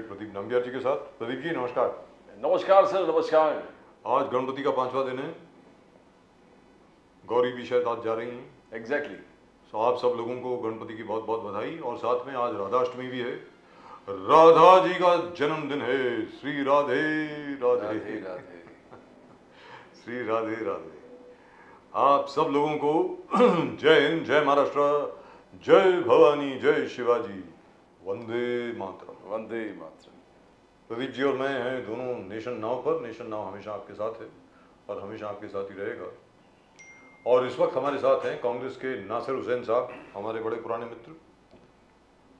प्रदीप नंबियार जी के साथ। प्रदीप जी नमस्कार। नमस्कार सर, नमस्कार। आज गणपति का 5वां दिन है, गौरी भी शायद आज जा रही हैं। एग्जैक्टली। तो आप सब लोगों को गणपति की बहुत बहुत बधाई। और साथ में आज राधाष्टमी भी है, राधा जी का जन्मदिन है। श्री राधे राधे राधे राधे। श्री राधे राधे। आप सब लोगों को जय हिंद, जय महाराष्ट्र, जय भवानी, जय शिवाजी, वंदे मातरम। वंदे मातरम। प्रदीप जी और मैं हैं दोनों नेशन नाउ पर। नेशन नाउ हमेशा आपके साथ है और हमेशा आपके साथ ही रहेगा। और इस वक्त हमारे साथ हैं कांग्रेस के नासिर हुसैन साहब, हमारे बड़े पुराने मित्र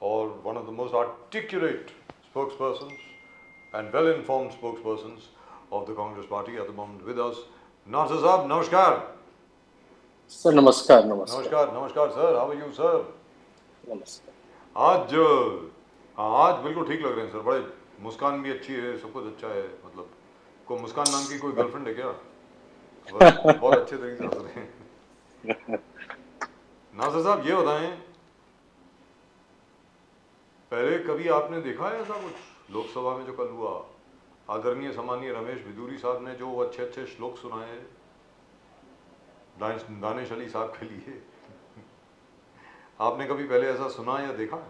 और one of the most articulate spokespersons and well informed spokespersons of the Congress party at the moment with us. Nasir sahab नमस्कार। सर नमस्कार। नमस्कार नमस्कार नमस्कार sir, how are you sir? नमस्कार। आज बिल्कुल ठीक लग रहे हैं सर, बड़े मुस्कान भी अच्छी है, सब कुछ अच्छा है। मतलब को मुस्कान नाम की कोई गर्लफ्रेंड है क्या? बहुत अच्छे तरीके से हंस रहे हैं। नासिर साहब ये बताएं, पहले कभी आपने देखा है ऐसा कुछ लोकसभा में जो कल हुआ? आदरणीय सम्मानीय रमेश बिदूरी साहब ने जो अच्छे अच्छे श्लोक सुनाए दानिश अली साहब के लिए, आपने कभी पहले ऐसा सुना या देखा है?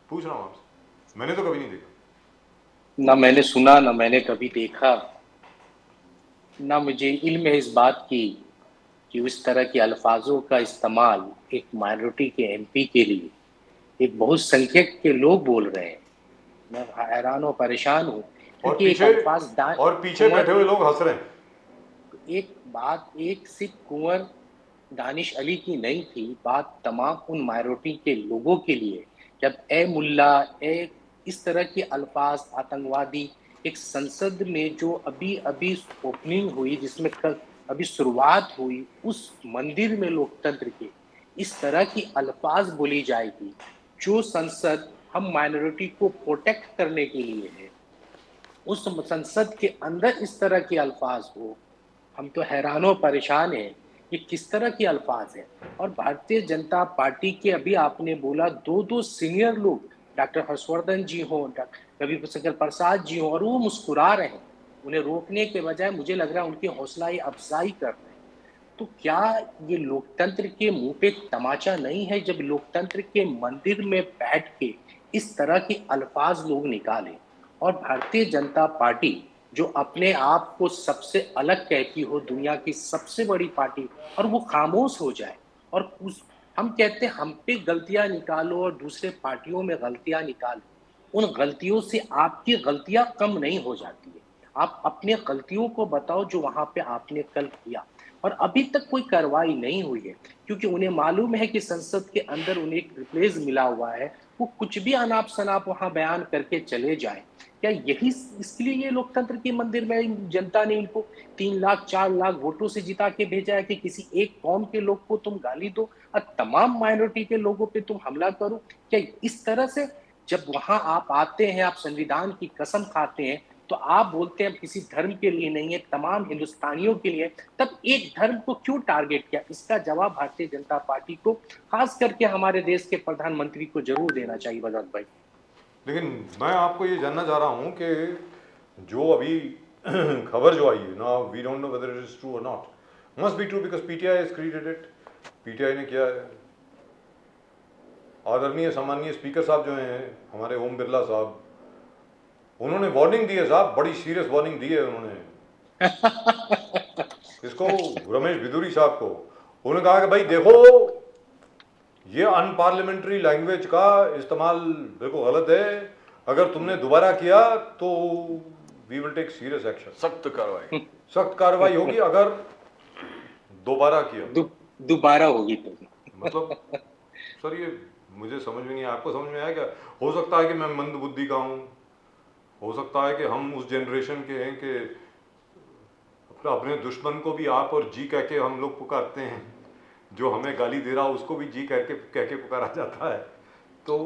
पूछ रहा हूँ आपसे, मैंने तो कभी नहीं देखा। ना मैंने सुना, ना मैंने कभी देखा, ना मुझे इल्म है इस बात की कि उस तरह के अल्फाजों का इस्तेमाल एक माइनॉरिटी के एमपी के लिए एक बहुत संख्यक के लोग बोल रहे हैं। मैं हैरान और परेशान हूँ क्योंकि एक अल्फाज और पीछे बैठे हुए लोग हंस रहे हैं। एक बात एक सिर्फ कुंवर दानिश अली की नहीं थी, बात तमाम उन माइनॉरिटी के लोगों के लिए। जब ए मुल्ला ए इस तरह के अल्फाज आतंकवादी, एक संसद में जो अभी अभी ओपनिंग हुई, जिसमें कल अभी शुरुआत हुई, उस मंदिर में लोकतंत्र के इस तरह की अल्फाज बोली जाएगी, जो संसद हम माइनॉरिटी को प्रोटेक्ट करने के लिए है, उस संसद के अंदर इस तरह के अल्फाज हो, हम तो हैरान और परेशान हैं। ये किस तरह के अल्फाज हैं? और भारतीय जनता पार्टी के अभी आपने बोला दो सीनियर लोग, डॉक्टर हर्षवर्धन जी हो, डॉक्टर रविशंकर प्रसाद जी हो, और वो मुस्कुरा रहे हैं। उन्हें रोकने के बजाय मुझे लग रहा है उनकी हौसला अफजाई कर रहे हैं। तो क्या ये लोकतंत्र के मुंह पे तमाचा नहीं है जब लोकतंत्र के मंदिर में बैठ के इस तरह के अल्फाज लोग निकाले? और भारतीय जनता पार्टी जो अपने आप को सबसे अलग कहती हो, दुनिया की सबसे बड़ी पार्टी, और वो खामोश हो जाए और उस हम कहते हैं हम पे गलतियां निकालो और दूसरे पार्टियों में गलतियां निकालो, उन गलतियों से आपकी गलतियां कम नहीं हो जाती है। आप अपने गलतियों को बताओ जो वहां पे आपने कल किया, और अभी तक कोई कार्रवाई नहीं हुई है क्योंकि उन्हें मालूम है कि संसद के अंदर उन्हें एक रिप्लेस मिला हुआ है, वो कुछ भी अनाप शनाप वहां बयान करके चले जाए। क्या यही इसलिए ये लोकतंत्र के मंदिर में जनता ने इनको 3 लाख 4 लाख वोटों से जिता के भेजा है कि किसी एक कौम के लोग को तुम गाली दो और तमाम माइनॉरिटी के लोगों पे तुम हमला करो? क्या इस तरह से जब वहां आप आते हैं, आप संविधान की कसम खाते हैं, तो आप बोलते हैं किसी धर्म के लिए नहीं है, तमाम हिंदुस्तानियों के लिए, तब एक धर्म को क्यों टारगेट किया? इसका जवाब भारतीय जनता पार्टी को, खास करके हमारे देश के प्रधानमंत्री को जरूर देना चाहिए बजरंग भाई। लेकिन मैं आपको ये जानना चाह रहा हूँ कि जो अभी खबर जो आई है ना, we don't know whether it is true और not, must be true because PTI has created it. PTI ने किया है। आदरणीय सम्मानीय स्पीकर साहब जो हैं हमारे ओम बिरला साहब, उन्होंने वार्निंग दी है साहब, बड़ी सीरियस वार्निंग दी है उन्होंने इसको, रमेश बिदूरी साहब को। उन्होंने कहा कि भाई देखो, ये अनपार्लियामेंट्री लैंग्वेज का इस्तेमाल बिल्कुल गलत है, अगर तुमने दोबारा किया तो we will take serious action. सख्त कार्रवाई होगी अगर दोबारा किया। दोबारा होगी तो मतलब सर ये मुझे समझ में नहीं आया, आपको समझ में आया क्या? हो सकता है कि मैं मंद बुद्धि का हूँ, हो सकता है कि हम उस जनरेशन के हैं कि अपने दुश्मन को भी आप और जी कह के हम लोग पुकारते हैं, जो हमें गाली दे रहा उसको भी जी कह के पुकारा जाता है। तो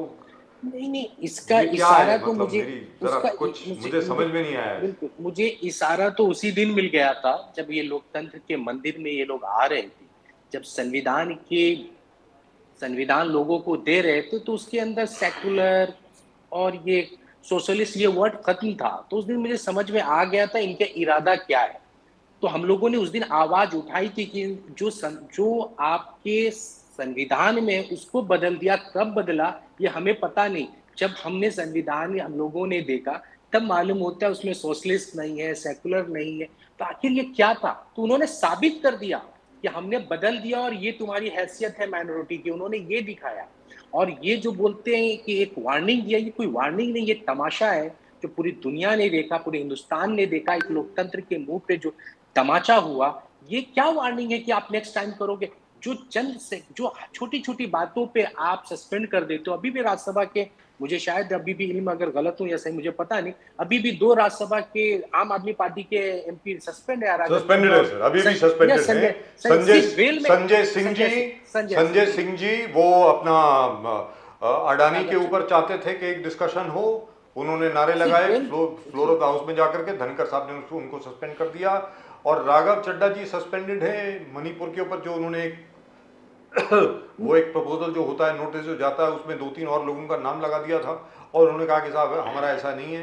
नहीं, इसका इशारा तो मतलब मुझे समझ में नहीं आया। बिल्कुल, मुझे इशारा तो उसी दिन मिल गया था जब ये लोकतंत्र के मंदिर में ये लोग आ रहे थे, जब संविधान लोगों को दे रहे थे, तो उसके अंदर सेकुलर और ये सोशलिस्ट ये वर्ड खत्म था, तो उस दिन मुझे समझ में आ गया था इनका इरादा क्या है। तो हम लोगों ने उस दिन आवाज उठाई थी कि जो आपके संविधान में उसको बदल दिया, कब बदला ये हमें पता नहीं। जब हमने संविधान हम लोगों ने देखा तब मालूम होता है उसमें सोशलिस्ट नहीं है, सेकुलर नहीं है। तो आखिर ये क्या था? तो उन्होंने साबित कर दिया कि हमने बदल दिया और ये तुम्हारी हैसियत है माइनॉरिटी की, उन्होंने ये दिखाया। और ये जो बोलते हैं कि एक वार्निंग दिया, ये कोई वार्निंग नहीं, ये तमाशा है जो पूरी दुनिया ने देखा, पूरे हिंदुस्तान ने देखा। एक लोकतंत्र के मुंह पे जो तमाचा हुआ, ये क्या वार्निंग है कि आप नेक्स्ट टाइम करोगे? जो चंद से जो छोटी छोटी बातों पे आप सस्पेंड कर देते हो। अभी भी राज्यसभा के, मुझे शायद अभी भी इल्म अगर गलत हूं या सही मुझे पता नहीं, अभी भी 2 राज्यसभा के आम आदमी पार्टी के एमपी सस्पेंड है। सस्पेंडेड है सर, अभी भी सस्पेंडेड है। संजय सिंह जी वो अपना अडानी के ऊपर चाहते थे कि एक डिस्कशन हो, उन्होंने नारे लगाए फ्लोर ऑफ द हाउस में जाकर के, धनखड़ साहब ने उनको सस्पेंड कर दिया। और राघव चड्डा जी सस्पेंडेड है मणिपुर के ऊपर, जो उन्होंने वो एक प्रपोजल जो होता है, नोटिस जो जाता है, उसमें 2-3 और लोगों का नाम लगा दिया था और उन्होंने कहा कि साहब हमारा ऐसा नहीं है।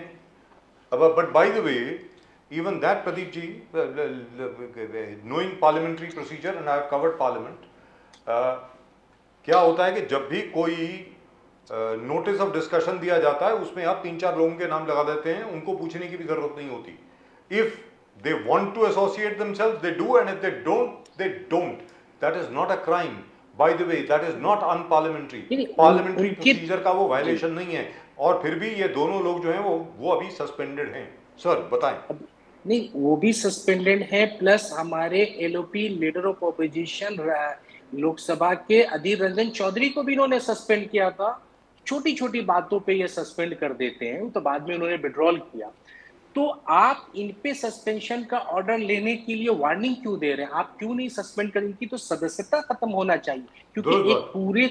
अब but by the way even that Pradeep ji, knowing parliamentary procedure and I have covered parliament, क्या होता है कि जब भी कोई नोटिस ऑफ डिस्कशन दिया जाता है उसमें आप 3-4 लोगों के नाम लगा देते हैं, उनको पूछने की भी जरूरत नहीं होती। If they want to associate themselves, they do, and if they don't, they don't. That is not a crime. By the way, that is not unparliamentary. Parliamentary procedure का वो वायलेशन नहीं है। और फिर भी ये दोनों लोग जो हैं वो अभी सस्पेंडेड हैं। सर बताएं। नहीं, वो भी सस्पेंडेड है, प्लस हमारे LOP leader of opposition Lok Sabha के अधीर रंजन चौधरी को भी इन्होंने सस्पेंड किया था। छोटी छोटी बातों पे ये सस्पेंड कर देते हैं, तो बाद में उन्होंने विड्रॉल किया। तो आप इन पे सस्पेंशन का ऑर्डर लेने के लिए वार्निंग क्यों दे रहे हैं? आप क्यों नहीं सस्पेंड करें? इनकी तो सदस्यता खत्म होना चाहिए, क्योंकि एक पूरे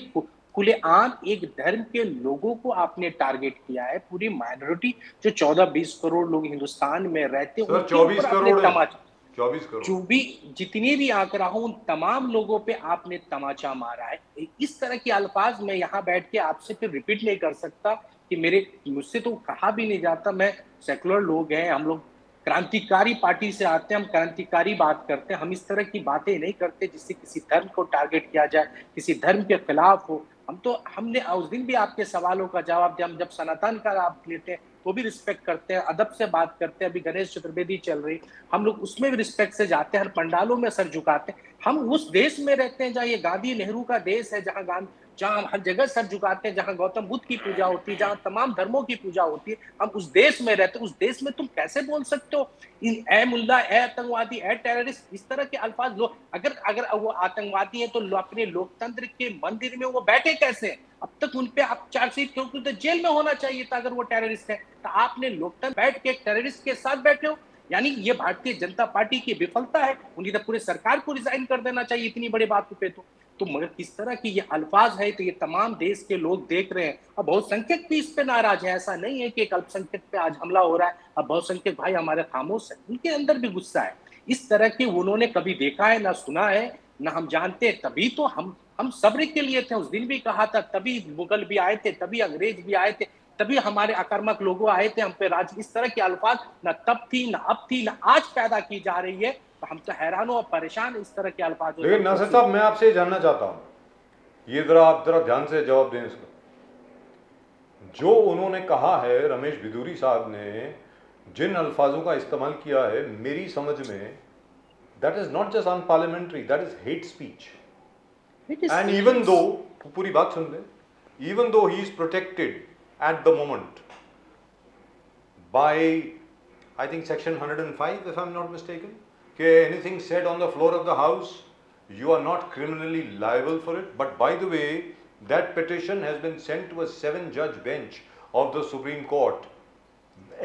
खुलेआम एक धर्म के लोगों को आपने टारगेट किया है। पूरी माइनॉरिटी जो 14-20 करोड़ लोग हिंदुस्तान में रहते हैं, 24 करोड़, 24 करोड़, जो भी जितने भी आंकड़ा हो, उन तमाम लोगों पे आपने तमाचा मारा है। इस तरह के अल्फाज मैं यहाँ बैठ के आपसे फिर रिपीट नहीं कर सकता कि मुझसे तो कहा भी नहीं जाता। मैं सेकुलर लोग हैं, हम लोग क्रांतिकारी पार्टी से आते हैं, हम क्रांतिकारी बात करते हैं। हम इस तरह की बातें नहीं करते जिससे किसी धर्म को टारगेट किया जाए, किसी धर्म के खिलाफ हो। हमने उस दिन भी आपके सवालों का जवाब दिया। हम जब सनातन का आप लेते हैं वो भी रिस्पेक्ट करते हैं, अदब से बात करते हैं। अभी गणेश चतुर्वेदी चल रही, हम लोग उसमें भी रिस्पेक्ट से जाते हैं, हर पंडालों में सर झुकाते हैं। हम उस देश में रहते हैं जहाँ ये गांधी नेहरू का देश है, जहाँ हर जगह सर झुकाते हैं, जहाँ गौतम बुद्ध की पूजा होती है, जहाँ तमाम धर्मों की पूजा होती है। हम उस देश में रहते हैं। उस देश में तुम कैसे बोल सकते हो ए मुल्ला, ए आतंकवादी, ए टेररिस्ट, इस तरह के अल्फाज? लो अगर वो आतंकवादी है तो अपने लोकतंत्र के मंदिर में वो बैठे कैसे? अब तक उन पे आप चार्जशीट क्योंकि तो जेल में होना चाहिए था अगर वो टेररिस्ट है। तो आपने लोकतंत्र बैठ के टेररिस्ट के साथ बैठे हो। यानी ये भारतीय जनता पार्टी की विफलता है। उन्हें तो पूरे सरकार को रिजाइन कर देना चाहिए इतनी बड़ी बात पे। तो मगर किस तरह की ये अल्फाज है, तो ये तमाम देश के लोग देख रहे हैं। अब बहुसंख्यक भी इस पे नाराज है। ऐसा नहीं है कि एक अल्पसंख्यक पे आज हमला हो रहा है। अब बहुसंख्यक भाई हमारे खामोश है, उनके अंदर भी गुस्सा है। इस तरह के उन्होंने कभी देखा है ना सुना है ना हम जानते। तभी तो हम सब्र के लिए थे। उस दिन भी कहा था, तभी मुगल भी आए थे, तभी अंग्रेज भी आए थे, तभी हमारे आक्रामक लोगों आए थे हम पे राज। इस तरह के अल्फाज ना तब थी, ना अब थी, ना आज पैदा की जा रही है। तो हम तो हैरान और परेशान इस तरह के अल्फाज। लेकिन नासिर साहब, मैं आपसे जानना चाहता हूं, ये आप जरा ध्यान से जवाब दें इसका। जो उन्होंने कहा है, रमेश बिधूरी साहब ने जिन अल्फाजों का इस्तेमाल किया है, मेरी समझ में that is not just unparliamentary, that is hate speech. And even though, पूरी बात सुन लें, even though he is protected at the moment by, I think, section 105 if I'm not mistaken, okay, anything said on the floor of the house, you are not criminally liable for it. But by the way, that petition has been sent to a 7-judge bench of the Supreme Court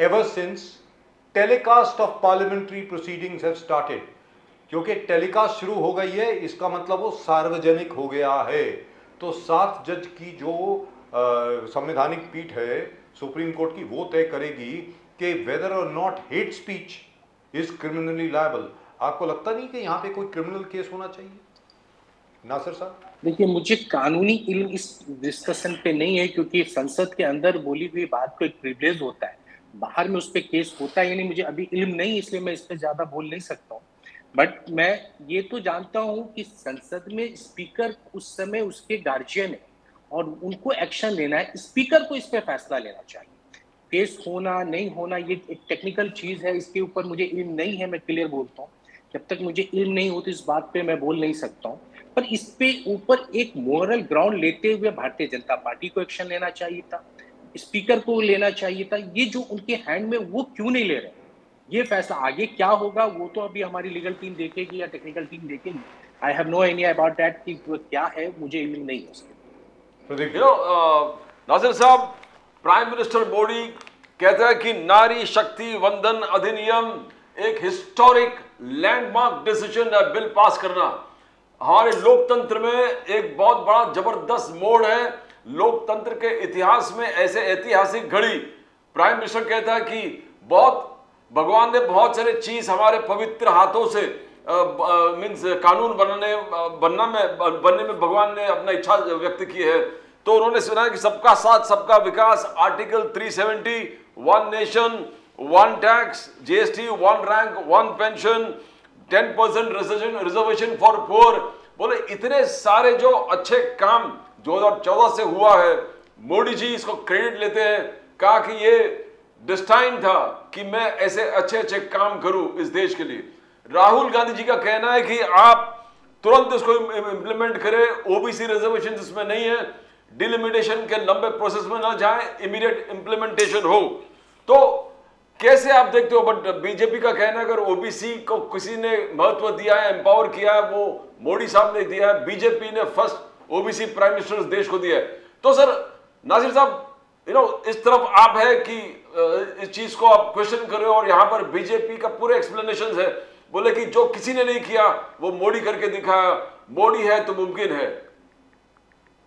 ever since telecast of parliamentary proceedings have started. क्योंकि telecast शुरू हो गई है, इसका मतलब वो सार्वजनिक हो गया है। तो 7 जज की जो संवैधानिक पीठ है सुप्रीम कोर्ट की, वो तय करेगी कि वेदर और not hate speech is criminally liable. आपको लगता नहीं कि यहाँ पे कोई क्रिमिनल केस होना चाहिए? नासिर साहब। देखिए, मुझे कानूनी इल्म इस डिस्कशन पे नहीं है, क्योंकि संसद के अंदर बोली हुई बात को एक प्रिविलेज होता है, बाहर में उस पे केस होता है, यानी मुझे अभी इल्म नहीं, इसलिए मैं इस पे ज्यादा बोल नहीं सकता हूँ। बट मैं ये तो जानता हूँ कि संसद में स्पीकर उस समय उसके गार्जियन है और उनको एक्शन लेना है, स्पीकर को इस पे फैसला लेना चाहिए। केस होना नहीं होना ये एक टेक्निकल चीज है, इसके ऊपर मुझे इल्म नहीं है, मैं क्लियर बोलता हूँ। जब तक मुझे इल्म नहीं होती इस बात पे मैं बोल नहीं सकता हूँ। पर इस पे ऊपर एक मोरल ग्राउंड लेते हुए भारतीय जनता पार्टी को एक्शन लेना चाहिए था, स्पीकर को लेना चाहिए था। ये जो उनके हैंड में, वो क्यों नहीं ले रहे? ये फैसला आगे क्या होगा वो तो अभी हमारी लीगल टीम देखेगी या टेक्निकल टीम देखेगी। I have no idea about that कि क्या है, मुझे इल्म नहीं है उसके। नासिर साहब, प्राइम मिनिस्टर मोदी कहता है कि नारी शक्ति वंदन अधिनियम एक हिस्टोरिक लैंडमार्क डिसीजन है, बिल पास करना हमारे लोकतंत्र में एक बहुत बड़ा जबरदस्त मोड़ है। लोकतंत्र के इतिहास में ऐसे ऐतिहासिक घड़ी, प्राइम मिनिस्टर कहता है कि बहुत भगवान ने बहुत सारे चीज हमारे पवित्र हाथों से मीन्स कानून बनने में भगवान ने अपना इच्छा व्यक्त की है। तो उन्होंने सुना है कि सबका साथ सबका विकास, article 370, one nation one tax, GST, one rank one pension, 10% reservation for poor. बोले इतने सारे जो अच्छे काम 2014 से हुआ है, मोदी जी इसको क्रेडिट लेते हैं, कहा कि ये डिस्टाइन था कि मैं ऐसे अच्छे अच्छे काम करूं इस देश के लिए। राहुल गांधी जी का कहना है कि आप तुरंत इसको इंप्लीमेंट करें, ओबीसी रिजर्वेशन इसमें नहीं है, डिलिमिटेशन के लंबे प्रोसेस में ना जाएं, इमीडिएट इंप्लीमेंटेशन हो। तो कैसे आप देखते हो? बट बीजेपी का कहना है अगर ओबीसी को किसी ने महत्व दिया है, एम्पावर किया है, वो मोदी साहब ने दिया है, बीजेपी ने फर्स्ट ओबीसी प्राइम मिनिस्टर देश को दिया है। तो सर नासिर साहब, इस तरफ आप है कि इस चीज को आप क्वेश्चन कर रहे हो और यहां पर बीजेपी का पूरे एक्सप्लेनेशन है, बोले कि जो किसी ने नहीं किया वो मोदी करके दिखाया, मोदी है तो मुमकिन है।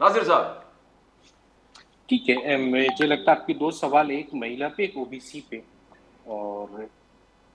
नासिर साहब, ठीक है, मुझे लगता है आपकी दो सवाल, एक महिला पे एक ओबीसी पे। और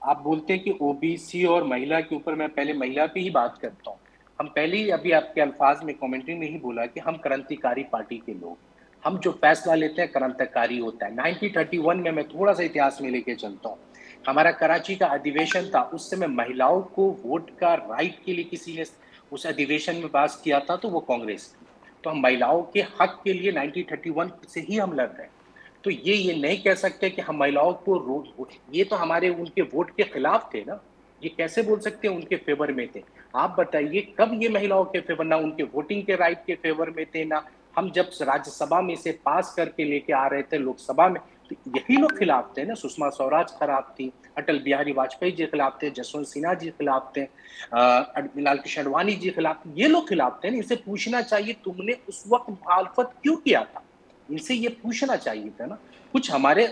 आप बोलते हैं कि ओबीसी और महिला के ऊपर, मैं पहले महिला पे ही बात करता हूँ। हम पहले ही अभी आपके अल्फाज में कमेंट्री में ही बोला कि हम क्रांतिकारी पार्टी के लोग, हम जो फैसला लेते हैं क्रांतिकारी होता है। 1931 में मैं थोड़ा सा इतिहास में लेके चलता हूँ, हमारा कराची का अधिवेशन था, उस समय महिलाओं को वोट का राइट के लिए किसी ने उस अधिवेशन में पास किया था, तो वो कांग्रेस की। तो हम महिलाओं के हक के लिए 1931 से ही हम लड़ रहे हैं। तो ये नहीं कह सकते कि हम महिलाओं को ये तो हमारे उनके वोट के खिलाफ थे ना, ये कैसे बोल सकते हैं उनके फेवर में थे? आप बताइए कब ये महिलाओं के फेवर, ना उनके वोटिंग के राइट के फेवर में थे, ना हम जब राज्यसभा में से पास करके लेके आ रहे थे लोकसभा में, तो यही लोग खिलाफ थे ना। सुषमा स्वराज खराब थी, अटल बिहारी वाजपेयी जी खिलाफ थे, जसवंत सिन्हा जी खिलाफ थे, लाल कृष्ण आडवाणी जी खिलाफ, ये लोग खिलाफ थे ना। इनसे पूछना चाहिए तुमने उस वक्त मुखालफत क्यों किया था, इनसे ये पूछना चाहिए था ना। कुछ हमारे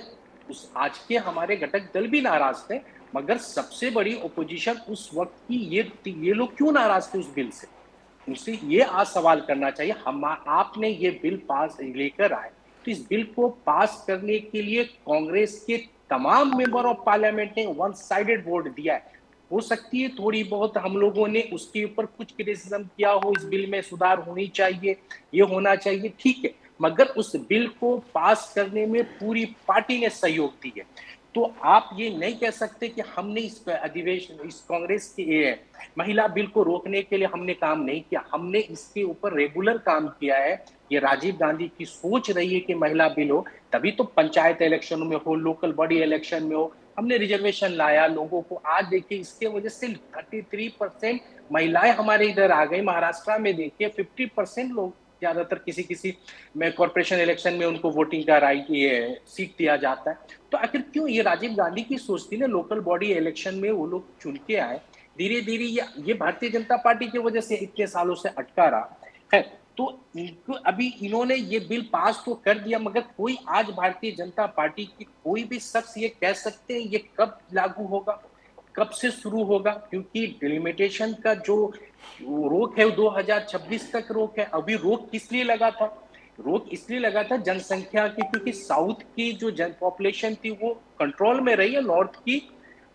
उस आज के हमारे घटक दल भी नाराज थे, मगर सबसे बड़ी ओपोजिशन उस वक्त की ये लोग क्यों नाराज थे उस बिल से, उनसे ये आज सवाल करना चाहिए। हम आपने ये बिल पास लेकर आए, तो इस बिल को पास करने के लिए कांग्रेस के तमाम मेंबर ऑफ पार्लियामेंट ने वन साइडेड वोट दिया है। हो सकती है थोड़ी बहुत हम लोगों ने उसके ऊपर कुछ क्रिटिसिज्म किया हो, इस बिल में सुधार होनी चाहिए, ये होना चाहिए, ठीक है, मगर उस बिल को पास करने में पूरी पार्टी ने सहयोग दी है। तो आप ये नहीं कह सकते कि हमने इस अधिवेशन, इस कांग्रेस के महिला बिल को रोकने के लिए हमने काम नहीं किया, हमने इसके ऊपर रेगुलर काम किया है। ये राजीव गांधी की सोच रही है कि महिला बिल हो, तभी तो पंचायत इलेक्शन में हो, लोकल बॉडी इलेक्शन में हो, हमने रिजर्वेशन लाया लोगों को। आज देखिए इसके वजह से 33% महिलाएं हमारे इधर आ गई। महाराष्ट्र में देखिए 50% लोग, ज्यादातर किसी में कॉर्पोरेशन इलेक्शन में उनको वोटिंग का राइट, ये सीट दिया जाता है। तो आखिर क्यों? ये राजीव गांधी की सोच थी ना, लोकल बॉडी इलेक्शन में वो लोग चुन के आए। धीरे धीरे ये भारतीय जनता पार्टी की वजह से इतने सालों से अटका रहा है। तो अभी इन्होंने ये बिल पास तो कर दिया, मगर कोई आज भारतीय जनता पार्टी की कोई भी शख्स ये कह सकते हैं ये कब लागू होगा, कब से शुरू होगा? क्योंकि डिलिमिटेशन का जो रोक है वो 2026 तक रोक है। अभी रोक किस लिए लगा था? रोक इसलिए लगा था जनसंख्या की, क्योंकि साउथ की जो पॉपुलेशन थी वो कंट्रोल में रही है, नॉर्थ की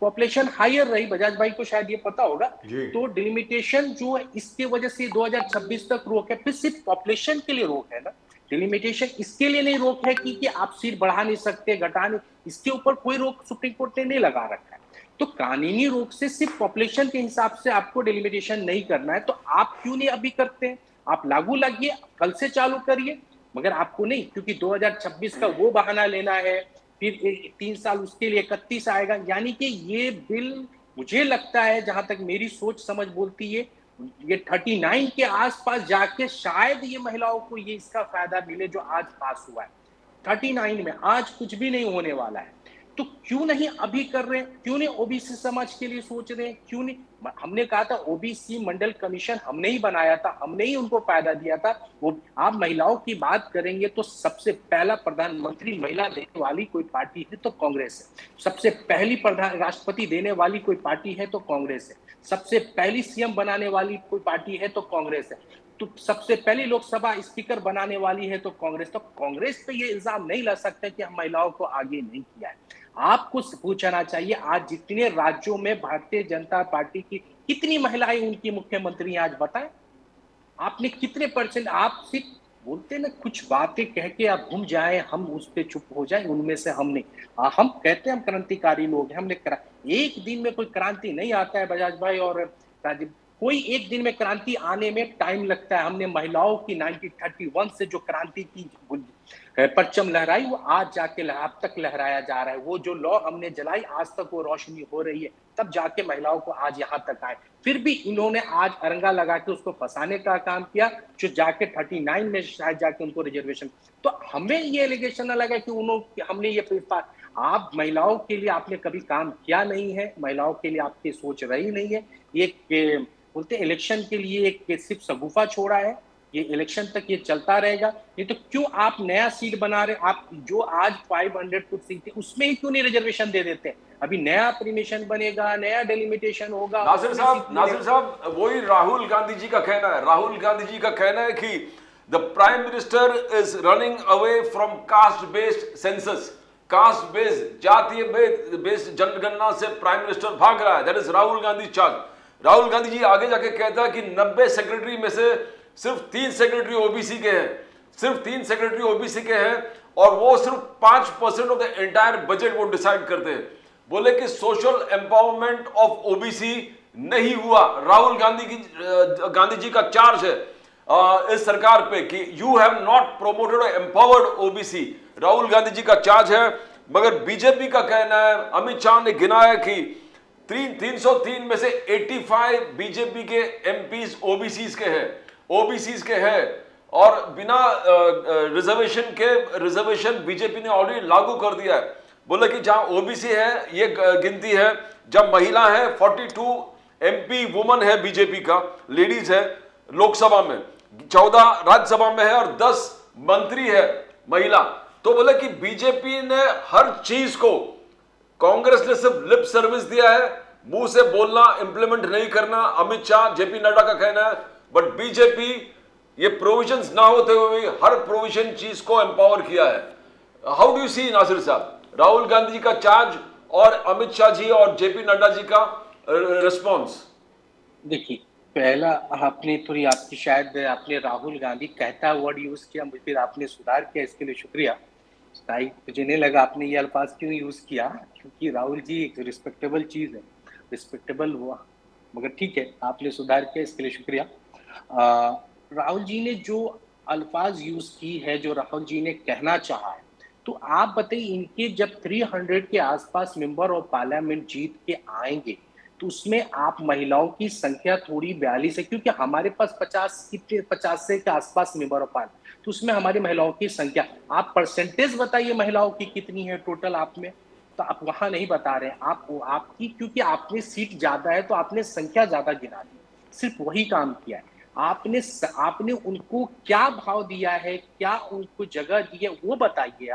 पॉपुलेशन हायर रही, बजाज भाई को शायद ये पता होगा, जी। तो डिलिमिटेशन जो है इसके वजह से 2026 तक रोक है। फिर सिर्फ पॉपुलेशन के लिए रोक है ना, डिलिमिटेशन इसके लिए नहीं रोक है कि आप सीट बढ़ा नहीं सकते, घटा नहीं, इसके ऊपर कोई रोक सुप्रीम कोर्ट ने नहीं लगा रखा है। तो कानूनी रोक से सिर्फ पॉपुलेशन के हिसाब से आपको डिलिमिटेशन नहीं करना है, तो आप क्यों नहीं अभी करते हैं? आप लागू लागिए, कल से चालू करिए, मगर आपको नहीं, क्योंकि 2026 का वो बहाना लेना है, फिर 3 साल उसके लिए 31 आएगा। यानी कि ये बिल मुझे लगता है, जहां तक मेरी सोच समझ बोलती है, ये 39 के आसपास जाके शायद ये महिलाओं को ये इसका फायदा मिले जो आज पास हुआ है। 39 में आज कुछ भी नहीं होने वाला है, तो क्यों नहीं अभी कर रहे हैं? क्यों नहीं ओबीसी समाज के लिए सोच रहे हैं? क्यों नहीं? हमने कहा था ओबीसी मंडल कमीशन हमने ही बनाया था, हमने ही उनको फायदा दिया था। वो आप महिलाओं की बात करेंगे तो सबसे पहला प्रधानमंत्री महिला देने वाली कोई पार्टी है तो कांग्रेस है, सबसे पहली प्रधान राष्ट्रपति देने वाली कोई पार्टी है तो कांग्रेस है, सबसे पहली सीएम बनाने वाली कोई पार्टी है तो कांग्रेस है, तो सबसे पहली लोकसभा स्पीकर बनाने वाली है तो कांग्रेस। तो कांग्रेस पे ये इल्जाम नहीं ला सकते कि हम महिलाओं को आगे नहीं किया है। आपको पूछना चाहिए आज जितने राज्यों में भारतीय जनता पार्टी की कितनी महिलाएं उनकी मुख्यमंत्री आज बताएं, आपने कितने %? आप सिर्फ बोलते ना, कुछ बातें कह के आप घूम जाए, हम उस पे चुप हो जाए, उनमें से हम नहीं। हम कहते हैं हम क्रांतिकारी लोग हैं, हमने एक दिन में कोई क्रांति नहीं आता है बजाज भाई और राजीव, कोई एक दिन में क्रांति आने में टाइम लगता है। हमने महिलाओं की 1931 से जो क्रांति की परचम लहराई, वो आज जाके अब तक लहराया जा रहा है। वो जो लौ हमने जलाई, आज तक वो रोशनी हो रही है, तब जाके महिलाओं को आज यहाँ तक आए। फिर भी इन्होंने आज अरंगा लगा के उसको फंसाने का काम किया, जो जाके 39 में शायद जाके उनको रिजर्वेशन। तो हमें ये एलिगेशन न लगा कि उन्होंने हमने ये आप महिलाओं के लिए आपने कभी काम किया नहीं है, महिलाओं के लिए आपकी सोच रही नहीं है। एक बोलते इलेक्शन के लिए एक सिर्फ सगुफा छोड़ा है, ये इलेक्शन तक ये चलता रहेगा। नहीं तो क्यों आप नया सीट बना रहे? आप जो आज 500 कुछ सीट है उसमें ही क्यों नहीं रिजर्वेशन दे देते? अभी नया परमिशन बनेगा, नया डेलिमिटेशन होगा। नासिर साहब वही राहुल गांधी जी का कहना है, राहुल गांधी जी का कहना है कि the prime minister is running away from caste based census, caste based जातीय बेस्ड जनगणना से प्राइम मिनिस्टर भाग रहा है। That is Rahul Gandhi charge. Rahul Gandhi ji आगे जाके कहता है कि 90 सेक्रेटरी में से सिर्फ 3 सेक्रेटरी ओबीसी के हैं, सिर्फ 3 सेक्रेटरी ओबीसी के हैं, और वो सिर्फ 5% ऑफ द एंटायर बजट वो डिसाइड करते हैं। बोले कि सोशल एम्पावरमेंट ऑफ ओबीसी नहीं हुआ। राहुल गांधी जी का चार्ज है इस सरकार पे कि यू हैव नॉट प्रोमोटेड और एम्पावर्ड ओबीसी। राहुल गांधी जी का चार्ज है। मगर बीजेपी का कहना है, अमित शाह ने गिनाया कि 303 में से 85 बीजेपी के एमपीज ओबीसीज के हैं, ओबीसीज के हैं, और बिना रिजर्वेशन बीजेपी ने ऑलरेडी लागू कर दिया है। बोले कि जहां ओबीसी है ये गिनती है, जब महिला है 42 एमपी वुमन है बीजेपी का, लेडीज है लोकसभा में, 14 राज्यसभा में है और 10 मंत्री है महिला। तो बोले कि बीजेपी ने हर चीज को, कांग्रेस ने सिर्फ लिप सर्विस दिया है, मुंह से बोलना, इंप्लीमेंट नहीं करना। अमित शाह, जेपी नड्डा का कहना है, बट बीजेपी ये प्रोविजंस ना होते हुए हर प्रोविजन चीज को एम्पावर किया है। How do you see Nasir साहब, राहुल गांधी जी का चार्ज और अमित शाह जी और जेपी नड्डा जी का रिस्पॉन्स? देखिए, पहला आपने थोड़ी आपकी शायद आपने राहुल गांधी कहता वर्ड यूज किया, फिर आपने सुधार किया, इसके लिए शुक्रिया। मुझे नहीं लगा आपने ये अल्फाज क्यों यूज किया, क्योंकि राहुल जी एक रिस्पेक्टेबल चीज है, रिस्पेक्टेबल हुआ, मगर ठीक है आपने सुधार किया, इसके लिए शुक्रिया। राहुल जी ने जो अल्फाज यूज की है, जो राहुल जी ने कहना चाहा है, तो आप बताइए इनके जब 300 के आसपास मेंबर ऑफ पार्लियामेंट जीत के आएंगे तो उसमें आप महिलाओं की संख्या थोड़ी 42 है, क्योंकि हमारे पास 50 से के आसपास मेंबर ऑफ पार्लियामेंट, तो उसमें हमारी महिलाओं की संख्या, आप परसेंटेज बताइए महिलाओं की कितनी है टोटल आप में, तो आप वहां नहीं बता रहे हैं। आपकी क्योंकि आपने सीट ज्यादा है तो आपने संख्या ज्यादा गिना दी, सिर्फ वही काम किया है आपने उनको क्या भाव दिया है, क्या उनको जगह दी है वो बताइए।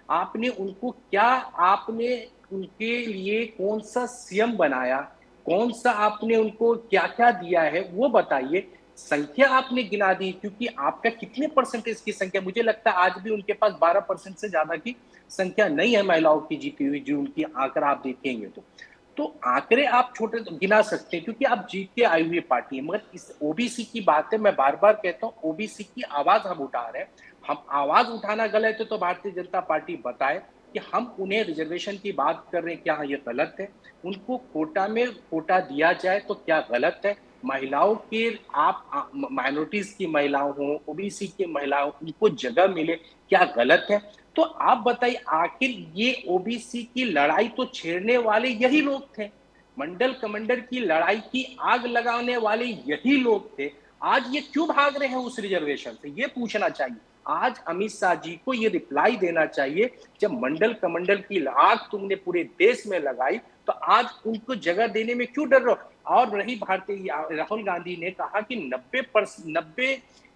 आपने उनको क्या, आपने उनके लिए कौन सा सीएम बनाया, कौन सा आपने उनको क्या क्या दिया है वो बताइए। संख्या आपने गिना दी, क्योंकि आपका कितने परसेंटेज की संख्या, मुझे लगता है आज भी उनके पास 12% से ज्यादा की संख्या नहीं है महिलाओं की जीती हुई, जो उनकी आंकड़ा आप देखेंगे तो आंकड़े आप छोटे तो गिना सकते हैं क्योंकि आप जीत के आई हुई पार्टी है, मगर इस ओबीसी की बात है, मैं बार बार कहता हूँ ओबीसी की आवाज हम उठा रहे हैं। हम आवाज उठाना गलत है तो भारतीय जनता पार्टी बताए कि हम उन्हें रिजर्वेशन की बात कर रहे हैं, क्या ये गलत है? उनको कोटा में कोटा दिया जाए तो क्या गलत है? महिलाओं के आप माइनॉरिटीज की महिलाओं हो, ओबीसी की महिलाओं, उनको जगह मिले, क्या गलत है? तो आप बताइए, आखिर ये ओबीसी की लड़ाई तो छेड़ने वाले यही लोग थे, मंडल कमंडल की लड़ाई की आग लगाने वाले यही लोग थे। आज ये क्यों भाग रहे हैं उस रिजर्वेशन से, ये पूछना चाहिए। आज अमित शाह जी को ये रिप्लाई देना चाहिए, जब मंडल कमंडल की आग तुमने पूरे देश में लगाई तो आज उनको जगह देने में क्यों डर रहे हो? और रही भारतीय, राहुल गांधी ने कहा कि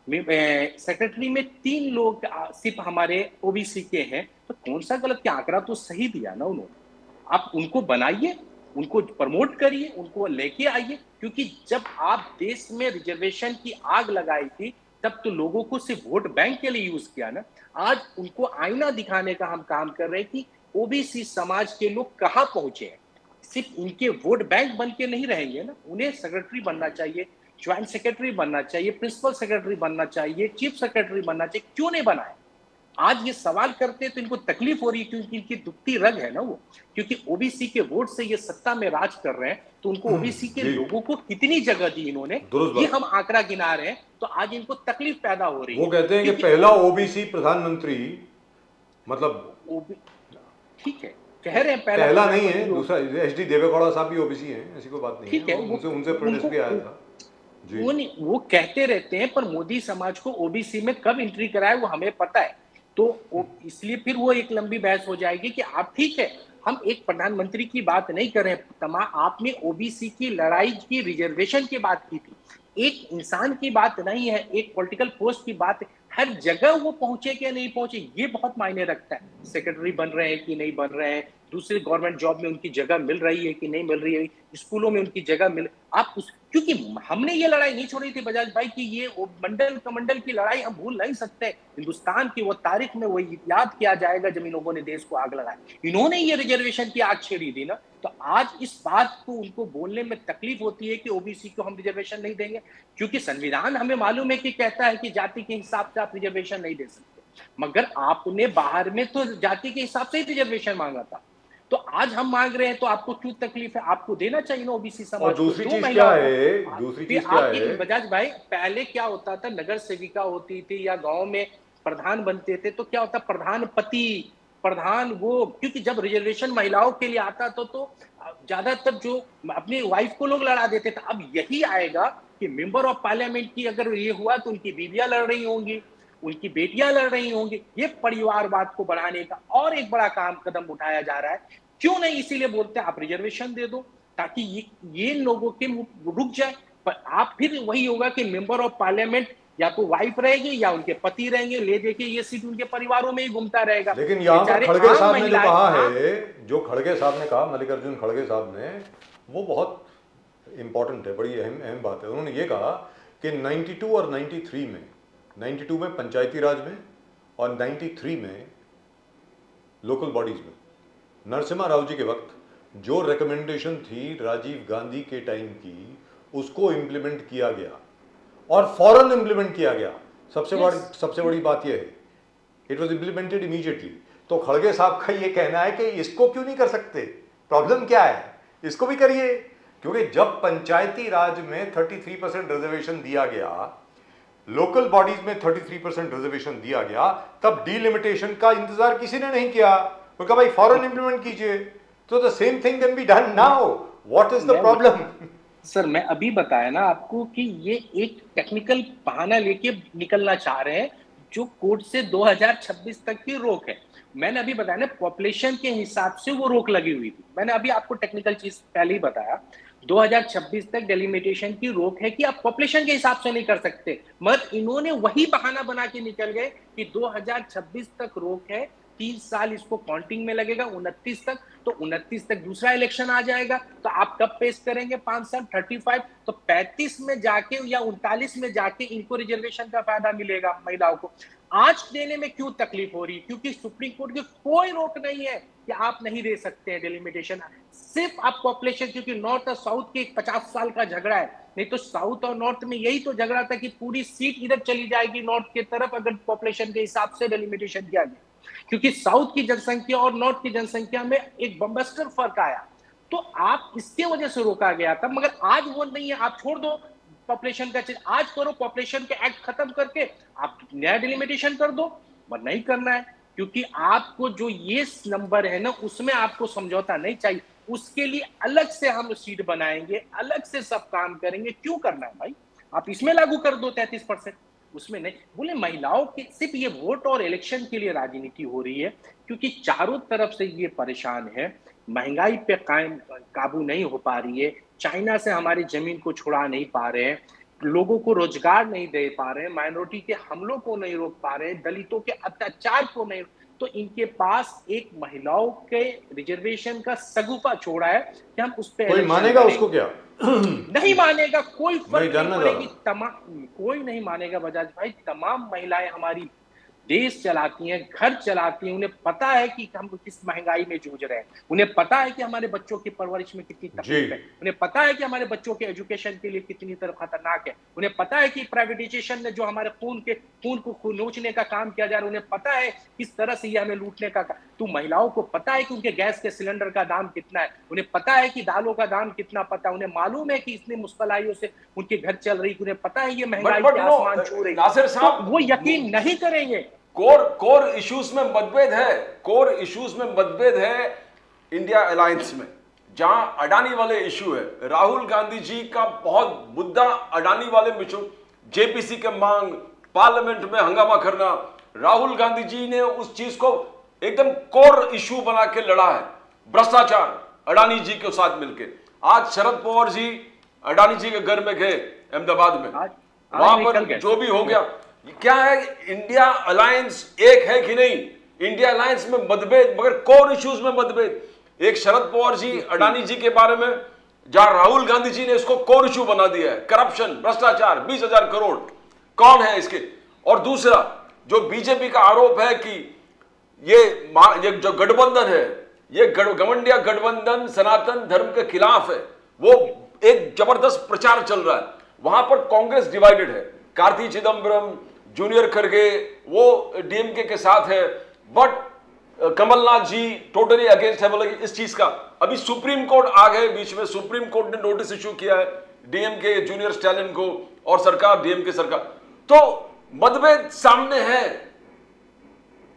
90 सेक्रेटरी में 3 लोग सिर्फ हमारे ओबीसी के हैं, तो कौन सा गलत? क्या आंकड़ा तो सही दिया ना उन्होंने। आप उनको बनाइए, उनको प्रमोट करिए, उनको लेके आइए, क्योंकि जब आप देश में रिजर्वेशन की आग लगाई थी तब तो लोगों को सिर्फ वोट बैंक के लिए यूज किया ना। आज उनको आईना दिखाने का हम काम कर रहे हैं कि ओबीसी समाज के लोग कहाँ पहुंचे हैं। सिर्फ उनके वोट बैंक बन के नहीं रहेंगे ना, उन्हें सेक्रेटरी बनना चाहिए, ज्वाइंट सेक्रेटरी बनना चाहिए, प्रिंसिपल सेक्रेटरी बनना चाहिए, चीफ सेक्रेटरी बनना चाहिए। क्यों नहीं बनाए? आज ये सवाल करते हैं तो इनको तकलीफ हो रही है क्योंकि इनकी दुखती रग है ना वो, क्योंकि ओबीसी के वोट से ये सत्ता में राज कर रहे हैं, तो उनको ओबीसी के लोगों को कितनी जगह दी इन्होंने, ये हम आंकड़ा गिना रहे हैं, तो आज इनको तकलीफ पैदा हो रही है। वो कहते हैं कि पहला ओबीसी प्रधानमंत्री, मतलब ठीक है, कह रहे हैं पहला नहीं है, दूसरा एचडी देवेगौड़ा साहब भी ओबीसी हैं, ऐसी कोई बात नहीं ठीक है, उनसे प्रोटेस्ट भी आया था जी। वो कहते रहते हैं, पर मोदी समाज को ओबीसी में कब एंट्री कराए वो हमें पता है। तो इसलिए फिर वो एक लंबी बहस हो जाएगी कि आप, ठीक है, हम एक प्रधानमंत्री की बात नहीं कर रहे हैं, आपने ओबीसी की लड़ाई की, रिजर्वेशन की बात की थी, एक इंसान की बात नहीं है, एक पॉलिटिकल पोस्ट की बात है। हर जगह वो पहुंचे कि नहीं पहुंचे ये बहुत मायने रखता है। सेक्रेटरी बन रहे हैं कि नहीं बन रहे हैं, दूसरे गवर्नमेंट जॉब में उनकी जगह मिल रही है कि नहीं मिल रही है, स्कूलों में उनकी जगह मिल, आप उस, क्योंकि हमने ये लड़ाई नहीं छोड़ी थी बजाज भाई कि ये मंडल कमंडल की लड़ाई हम भूल नहीं सकते। हिंदुस्तान की वो तारीख में वो याद किया जाएगा जब इन लोगों ने देश को आग लगाई, इन्होंने ये रिजर्वेशन की आग छेड़ी थी ना। तो आज इस बात को उनको बोलने में तकलीफ होती है कि ओबीसी को हम रिजर्वेशन नहीं देंगे, क्योंकि संविधान हमें मालूम है कि कहता है कि जाति के हिसाब से आप रिजर्वेशन नहीं दे सकते, मगर आपने बाहर में तो जाति के हिसाब से ही रिजर्वेशन मांगा था। तो आज हम मांग रहे हैं तो आपको क्यों तकलीफ है? आपको देना चाहिए ना ओबीसी समाज। और दूसरी चीज क्या है बजाज भाई, पहले क्या होता था, नगर सेविका होती थी या गांव में प्रधान बनते थे तो क्या होता, प्रधान पति, प्रधान वो, क्योंकि जब रिजर्वेशन महिलाओं के लिए आता था तो ज्यादातर जो अपनी वाइफ को लोग लड़ा देते थे। अब यही आएगा कि मेंबर ऑफ पार्लियामेंट की अगर ये हुआ तो उनकी बीवियां लड़ रही होंगी, उनकी बेटियां लड़ रही होंगी। ये परिवारवाद को बढ़ाने का और एक बड़ा कदम उठाया जा रहा है। क्यों नहीं? इसीलिए बोलते हैं आप रिजर्वेशन दे दो ताकि ये लोगों के रुक जाए। पर आप फिर वही होगा कि मेंबर ऑफ पार्लियामेंट या तो वाइफ रहेगी या उनके पति रहेंगे, ले देके ये सीट उनके परिवारों में ही घूमता रहेगा। लेकिन यहाँ पर खड़गे साहब ने जो कहा है, जो खड़गे साहब ने कहा, मल्लिकार्जुन खड़गे साहब ने, वो बहुत इंपॉर्टेंट है, बड़ी अहम बात है। उन्होंने ये कहा कि 92 और 93 में, 92 में पंचायती राज में और 93 में लोकल बॉडीज में, नरसिम्हा राव जी के वक्त जो रिकमेंडेशन थी राजीव गांधी के टाइम की, उसको इम्प्लीमेंट किया गया और फौरन इम्प्लीमेंट किया गया। सबसे बड़ी बात यह है, इट वॉज इम्प्लीमेंटेड इमीडिएटली। तो खड़गे साहब का ये कहना है कि इसको क्यों नहीं कर सकते, प्रॉब्लम क्या है, इसको भी करिए। क्योंकि जब पंचायती राज में 33% रिजर्वेशन दिया गया, लोकल बॉडीज में 33% रिजर्वेशन दिया गया, तब डीलिमिटेशन का इंतजार किसी ने नहीं किया, क्योंकि भाई फौरन इंप्लीमेंट कीजिए। तो the same thing can be done now, what is the problem? Sir, मैं अभी बताया ना आपको कि ये एक टेक्निकल बहाना लेके निकलना चाह रहे हैं, जो कोर्ट से 2026 तक की रोक है। मैंने अभी बताया ना, पॉपुलेशन के हिसाब से वो रोक लगी हुई थी। मैंने अभी आपको टेक्निकल चीज पहले ही बताया, 2026 तक डेलिमिटेशन की रोक है कि आप पॉपुलेशन के हिसाब से नहीं कर सकते, मगर इन्होंने वही बहाना बना के निकल गए कि 2026 तक रोक है, 3 साल इसको काउंटिंग में लगेगा, 29 तक। तो 29 तक दूसरा इलेक्शन आ जाएगा, तो आप कब पेश करेंगे? 5 साल, 35। तो 35 में जाके या 39 में जाके इनको रिजर्वेशन का फायदा मिलेगा महिलाओं को। आज देने में क्यों तकलीफ हो रही है? क्योंकि सुप्रीम कोर्ट की कोई रोक नहीं है कि आप नहीं दे सकते हैं डिलिमिटेशन, सिर्फ आप पॉपुलेशन, क्योंकि नॉर्थ और साउथ के 50 साल का झगड़ा है, नहीं तो साउथ और नॉर्थ में यही तो झगड़ा था कि पूरी सीट इधर चली जाएगी नॉर्थ की तरफ अगर पॉपुलेशन के हिसाब से डिलिमिटेशन किया गया, क्योंकि साउथ की जनसंख्या और नॉर्थ की जनसंख्या में एक बम्बस्टर फर्क आया, तो आप इसके वजह से रोका गया था। मगर आज वो नहीं है, आप छोड़ दो पॉपुलेशन का चीज, आज करो पॉपुलेशन के एक्ट खत्म करके आप नया डिलिमिटेशन कर दो, पर नहीं करना है, क्योंकि आपको जो ये नंबर है ना उसमें आपको समझौता नहीं चाहिए, उसके लिए अलग से हम सीट बनाएंगे, अलग से सब काम करेंगे, क्यों करना है भाई, आप इसमें लागू कर दो 33%, उसमें नहीं। बोले महिलाओं की सिर्फ ये वोट और इलेक्शन के लिए राजनीति हो रही है, क्योंकि चारों तरफ से ये परेशान है, महंगाई पे काबू नहीं हो पा रही है, चाइना से हमारी जमीन को छुड़ा नहीं पा रहे हैं, लोगों को रोजगार नहीं दे पा रहे हैं, माइनॉरिटी के हमलों को नहीं रोक पा रहे हैं, दलितों के अत्याचार को नहीं, तो इनके पास एक महिलाओं के रिजर्वेशन का सगुफा छोड़ा है कि हम उस पर कोई मानेगा उसको क्या? नहीं मानेगा, कोई फर्क नहीं पड़ेगी, नहीं, कोई नहीं मानेगा बजाज भाई। तमाम महिलाएं हमारी देश चलाती हैं, घर चलाती हैं, उन्हें पता है कि हम किस महंगाई में जूझ रहे हैं, उन्हें पता है कि हमारे बच्चों की परवरिश में कितनी तकलीफ है, उन्हें पता है कि हमारे बच्चों के एजुकेशन के लिए कितनी तरफ खतरनाक है, उन्हें पता है कि प्राइवेटाइजेशन ने जो हमारे खून को नोचने का काम किया जा रहा है, उन्हें पता है किस तरह से ये हमें लूटने का। तो महिलाओं को पता है कि उनके गैस के सिलेंडर का दाम कितना है, उन्हें पता है कि दालों का दाम कितना, पता है उन्हें, मालूम है कि इतनी मुश्किलाइयों से उनके घर चल रही, उन्हें पता है ये महंगाई के आसमान छू रही, नासिर साहब वो यकीन नहीं करेंगे। कोर इश्यूज में मतभेद है, कोर इश्यूज में मतभेद है इंडिया अलायंस में, जहां अडानी वाले इशू है, राहुल गांधी जी का बहुत मुद्दा अडानी वाले इशू, जेपीसी के मांग, पार्लियामेंट में हंगामा करना, राहुल गांधी जी ने उस चीज को एकदम कोर इशू बना के लड़ा है, भ्रष्टाचार अडानी जी के साथ मिलके। आज शरद पवार जी अडानी जी के घर में गए अहमदाबाद में, वहां पर जो भी हो गया, क्या है, इंडिया अलायंस एक है कि नहीं, इंडिया अलायंस में मतभेद, मगर कोर इश्यूज में मतभेद। एक शरद पवार जी अडानी जी के बारे में, जहां राहुल गांधी जी ने इसको कोर इशू बना दिया है, करप्शन, भ्रष्टाचार, 20,000 करोड़, कौन है इसके, और दूसरा जो बीजेपी का आरोप है कि ये जो गठबंधन है, ये गठबंधन गठबंधन सनातन धर्म के खिलाफ है, वो एक जबरदस्त प्रचार चल रहा है, वहां पर कांग्रेस डिवाइडेड है, कार्ति चिदम्बरम, जूनियर खरगे वो डीएमके के साथ है, but Kamal Nath ji totally against है, बोले इस चीज का। अभी सुप्रीम कोर्ट आ गए बीच में, सुप्रीम कोर्ट ने नोटिस इश्यू किया है डीएमके जूनियर स्टैलिन को और सरकार, डीएमके सरकार, तो मतभेद सामने है।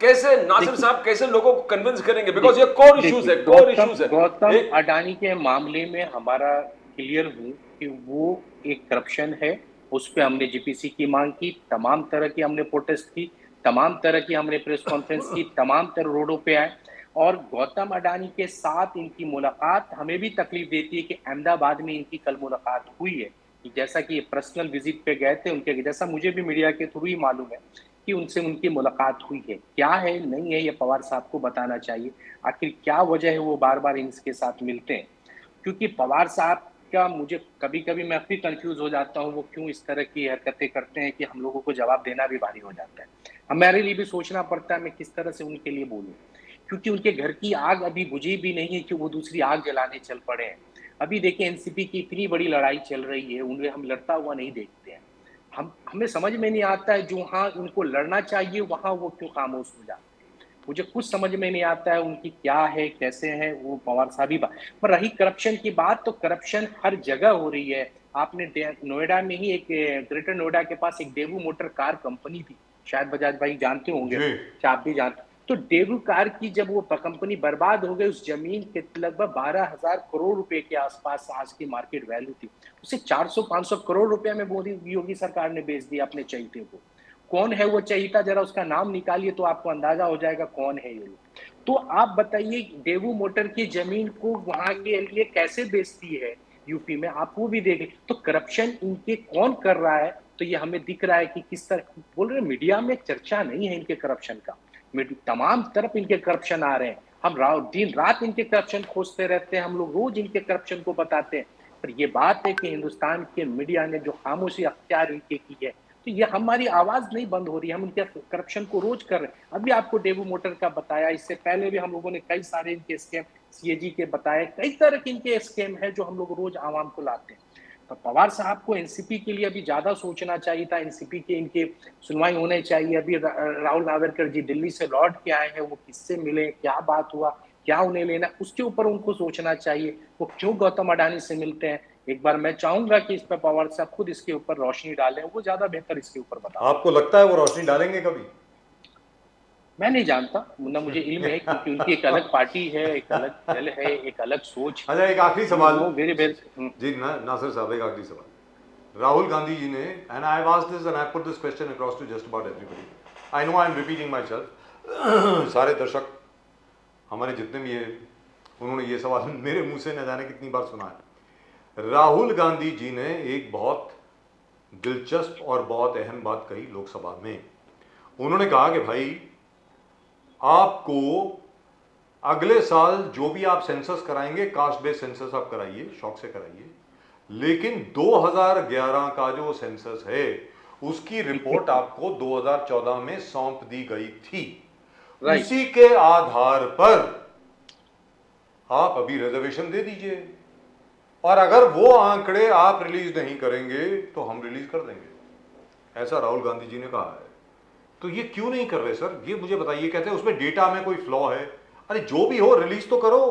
कैसे नासिर साहब, कैसे लोगों को कन्विंस करेंगे, बिकॉज ये कोर इश्यूज है, कोर इश्यूज है। गौतम अडानी के मामले में हमारा क्लियर हूं कि वो एक करप्शन है, उस पर हमने जीपीसी की मांग की, तमाम तरह की हमने प्रोटेस्ट की, तमाम तरह की हमने प्रेस कॉन्फ्रेंस की, तमाम तरह रोडों पे आए, और गौतम अडानी के साथ इनकी मुलाकात हमें भी तकलीफ देती है कि अहमदाबाद में इनकी कल मुलाकात हुई है, जैसा कि पर्सनल विजिट पे गए थे उनके, जैसा मुझे भी मीडिया के थ्रू ही मालूम है कि उनसे उनकी मुलाकात हुई है। क्या है नहीं है ये पवार साहब को बताना चाहिए, आखिर क्या वजह है वो बार बार इनके साथ मिलते हैं, क्योंकि पवार साहब का मुझे कभी कभी मैं भी कंफ्यूज हो जाता हूँ, वो क्यों इस तरह की हरकतें करते हैं कि हम लोगों को जवाब देना भी भारी हो जाता है। हमारे लिए भी सोचना पड़ता है मैं किस तरह से उनके लिए बोलूं, क्योंकि उनके घर की आग अभी बुझी भी नहीं है कि वो दूसरी आग जलाने चल पड़े हैं। अभी देखिए एनसीपी की इतनी बड़ी लड़ाई चल रही है, उन्हें हम लड़ता हुआ नहीं देखते हैं, हमें समझ में नहीं आता है, जो हाँ उनको लड़ना चाहिए वहां वो क्यों खामोश हो जाते हैं, मुझे कुछ समझ में नहीं आता है उनकी क्या है, कैसे है वो पवार साहब ही। पर रही करप्शन की बात, तो करप्शन हर जगह हो रही है। आपने नोएडा में ही एक, ग्रेटर नोएडा के पास एक डेवू मोटर कार कंपनी थी, शायद बजाज भाई जानते होंगे, आप भी जानते, तो डेवू कार की जब वो कंपनी बर्बाद हो गई, उस जमीन के लगभग 12,000 करोड़ रुपए के आसपास आज की मार्केट वैल्यू थी, उसे 400-500 करोड़ रुपए में मोदी योगी सरकार ने बेच दिया अपने चहीते को। कौन है वो चहीता, जरा उसका नाम निकालिए तो आपको अंदाजा हो जाएगा कौन है ये लोग। तो आप बताइए डेवू मोटर की जमीन को वहां के लिए कैसे बेचती है यूपी में, आप वो भी देखें। तो करप्शन इनके कौन कर रहा है, तो ये हमें दिख रहा है कि किस तरह बोल रहे, मीडिया में चर्चा नहीं है इनके करप्शन का, तमाम तरफ इनके करप्शन आ रहे हैं, हम दिन रात इनके करप्शन खोजते रहते हैं, हम लोग रोज इनके करप्शन को बताते हैं। पर ये बात है कि हिंदुस्तान के मीडिया ने जो खामोशी अख्तियार इनके की है, तो ये हमारी आवाज नहीं बंद हो रही है, हम उनके करप्शन को रोज कर रहे हैं। अभी आपको डेवू मोटर का बताया, इससे पहले भी हम लोगों ने कई सारे इनके स्कैम सीएजी के बताए, कई तरह के इनके स्कैम है जो हम लोग रोज आवाम को लाते हैं। तो पवार साहब को एनसीपी के लिए अभी ज्यादा सोचना चाहिए था, एनसीपी के इनके सुनवाई होने चाहिए। अभी राहुल नावरकर जी दिल्ली से लौट के आए हैं, वो किससे मिले, क्या बात हुआ, क्या उन्हें लेना, उसके ऊपर उनको सोचना चाहिए। वो क्यों गौतम अडानी से मिलते हैं, एक बार मैं चाहूंगा कि इस पर पवार साहब खुद इसके ऊपर रोशनी डालें, वो ज्यादा बेहतर इसके ऊपर बता। आपको लगता है वो रोशनी डालेंगे कभी? मैं नहीं जानता, ना मुझे इल्म है, क्योंकि उनकी एक अलग पार्टी है, एक अलग दल है, एक अलग सोच। अच्छा, एक आखिरी सवाल वेरी जी नासिर साहब, एक आखिरी सवाल। राहुल गांधी जी ने, and I have asked this and I put this question across to just about everybody, I know I am repeating myself, सारे दर्शक हमारे जितने भी है उन्होंने ये सवाल मेरे मुंह से न जाने कितनी बार सुना है। राहुल गांधी जी ने एक बहुत दिलचस्प और बहुत अहम बात कही लोकसभा में। उन्होंने कहा कि भाई आपको अगले साल जो भी आप सेंसस कराएंगे, कास्ट बेस्ड सेंसस आप कराइए, शौक से कराइए, लेकिन 2011 का जो सेंसस है उसकी रिपोर्ट आपको 2014 में सौंप दी गई थी। उसी के आधार पर आप अभी रिजर्वेशन दे दीजिए, और अगर वो आंकड़े आप रिलीज नहीं करेंगे तो हम रिलीज कर देंगे, ऐसा राहुल गांधी जी ने कहा है। तो ये क्यों नहीं कर रहे सर, ये मुझे बताइए। कहते हैं उसमें डेटा में कोई फ्लॉ है, अरे जो भी हो रिलीज तो करो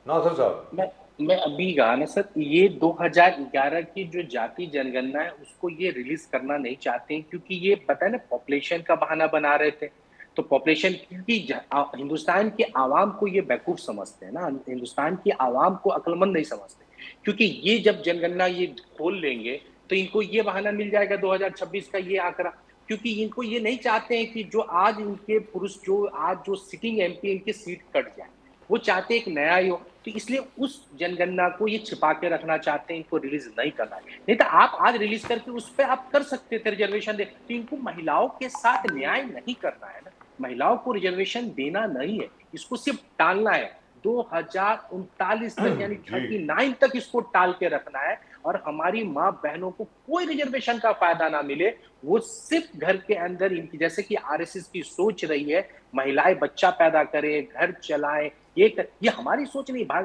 ना सर साहब। मैं अभी कहा ना सर, ये 2011 की जो जाति जनगणना है उसको ये रिलीज करना नहीं चाहते हैं, क्योंकि ये पता है ना पॉपुलेशन का बहाना बना रहे थे। तो पॉपुलेशन, क्योंकि हिंदुस्तान के आवाम को ये बेवकूफ समझते हैं ना, हिंदुस्तान की आवाम को अक्लमंद नहीं समझते, क्योंकि ये जब जनगणना ये खोल लेंगे तो इनको ये बहाना मिल जाएगा 2026 का ये आंकड़ा, क्योंकि इनको ये नहीं चाहते हैं कि जो आज इनके पुरुष, जो आज जो सिटिंग एमपी इनकी सीट कट जाए, वो चाहते एक नया ही हो। तो इसलिए उस जनगणना को ये छिपा के रखना चाहते हैं, इनको रिलीज नहीं करना है। नहीं तो आप आज रिलीज करके उस पर आप कर सकते थे रिजर्वेशन दे। तो इनको महिलाओं के साथ न्याय नहीं करना है ना, महिलाओं को रिजर्वेशन देना नहीं है, इसको सिर्फ टालना है 2039 तक, यानी 39 तक इसको टाल के रखना है। और हमारी माँ बहनों को कोई रिजर्वेशन का फायदा ना मिले, वो सिर्फ घर के अंदर इनकी, जैसे कि आरएसएस की सोच रही है, महिलाएं बच्चा पैदा करें, घर चलाएं, ये हमारी सोच नहीं भाई,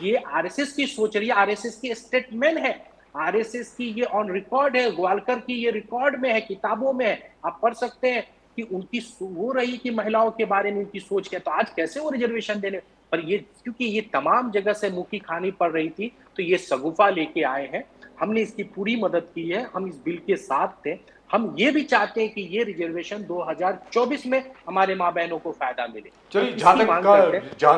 ये आरएसएस की सोच रही है, आरएसएस की स्टेटमेंट है, आरएसएस की ये ऑन रिकॉर्ड है, ग्वालकर की ये रिकॉर्ड में है, किताबों में है, आप पढ़ सकते हैं कि उनकी वो रही कि महिलाओं के बारे में उनकी सोच क्या। तो आज कैसे वो रिजर्वेशन देने पर, ये क्योंकि ये तमाम जगह से मुखी खानी पड़ रही थी, तो ये सगुफा लेके आए हैं। हमने इसकी पूरी मदद की है, हम इस बिल के साथ थे। हम ये भी चाहते हैं कि ये रिजर्वेशन 2024 में हमारे माँ बहनों को फायदा मिले। चलिए, जहां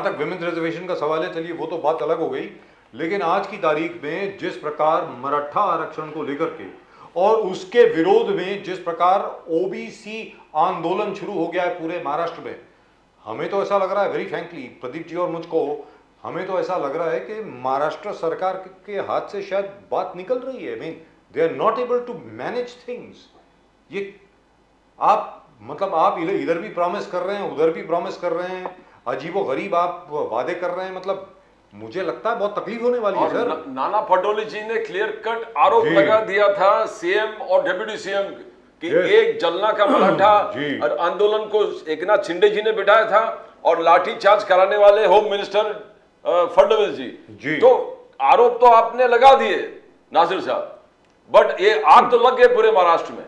तक विमेंस रिजर्वेशन का सवाल है, चलिए वो तो बात अलग हो गई, लेकिन आज की तारीख में जिस प्रकार मराठा आरक्षण को लेकर के और उसके विरोध में जिस प्रकार ओबीसी आंदोलन शुरू हो गया है पूरे महाराष्ट्र में, हमें तो ऐसा लग रहा है, वेरी फ्रैंकली प्रदीप जी और मुझको, हमें तो ऐसा लग रहा है कि महाराष्ट्र सरकार के हाथ से शायद बात निकल रही है। Mean they are not able to manage things. ये आप मतलब आप इधर भी प्रॉमिस कर रहे हैं, उधर भी प्रॉमिस कर रहे हैं, अजीबो गरीब आप वादे कर रहे हैं, मतलब मुझे लगता है बहुत तकलीफ होने वाली है सर। नाना पटोले जी ने क्लियर कट आरोप लगा दिया था सीएम और डिप्टी सीएम कि एक जलना का मराठा और आंदोलन को एकनाथ शिंदे जी ने बिठाया था और लाठीचार्ज कराने वाले होम मिनिस्टर फडणवीस जी। तो आरोप तो आपने लगा दिए नासिर साहब, बट ये आग तो लग गए पूरे महाराष्ट्र में।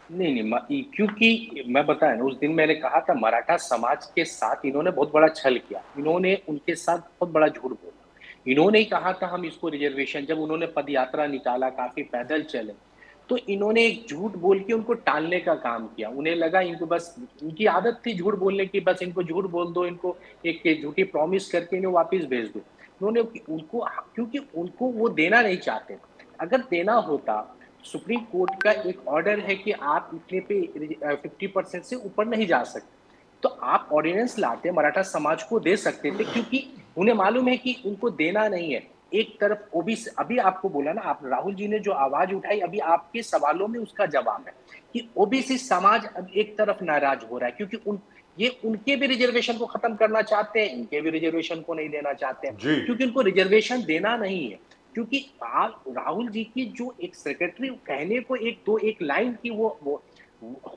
नहीं, क्योंकि मैं बताया ना, उस दिन मैंने कहा था मराठा समाज के साथ इन्होंने बहुत बड़ा छल किया, इन्होंने उनके साथ बहुत बड़ा झूठ बोला। इन्होंने ही कहा था हम इसको रिजर्वेशन, जब उन्होंने पदयात्रा निकाला, काफी पैदल चले, तो इन्होंने एक झूठ बोल के उनको टालने का काम किया। उन्हें लगा इनको बस, उनकी आदत थी झूठ बोलने की, बस इनको झूठ बोल दो, इनको एक झूठी प्रॉमिस करके इन्हें वापस भेज दो। उन्होंने उनको, क्योंकि उनको वो देना नहीं चाहते। अगर देना होता, सुप्रीम कोर्ट का एक ऑर्डर है कि आप इतने पे 50% से ऊपर नहीं जा सकते, तो आप ऑर्डिनेंस लाते, मराठा समाज को दे सकते थे, क्योंकि उन्हें मालूम है कि उनको देना नहीं है। एक तरफ ओबीसी, अभी आपको बोला ना, आप राहुल जी ने जो आवाज उठाई, अभी आपके सवालों में उसका जवाब है कि ओबीसी समाज अब एक तरफ नाराज हो रहा है, क्योंकि ये उनके भी रिजर्वेशन को खत्म करना चाहते हैं, इनके भी रिजर्वेशन को नहीं देना चाहते हैं, क्योंकि उनको रिजर्वेशन देना नहीं है। क्योंकि राहुल जी की जो एक सेक्रेटरी कहने को एक लाइन की वो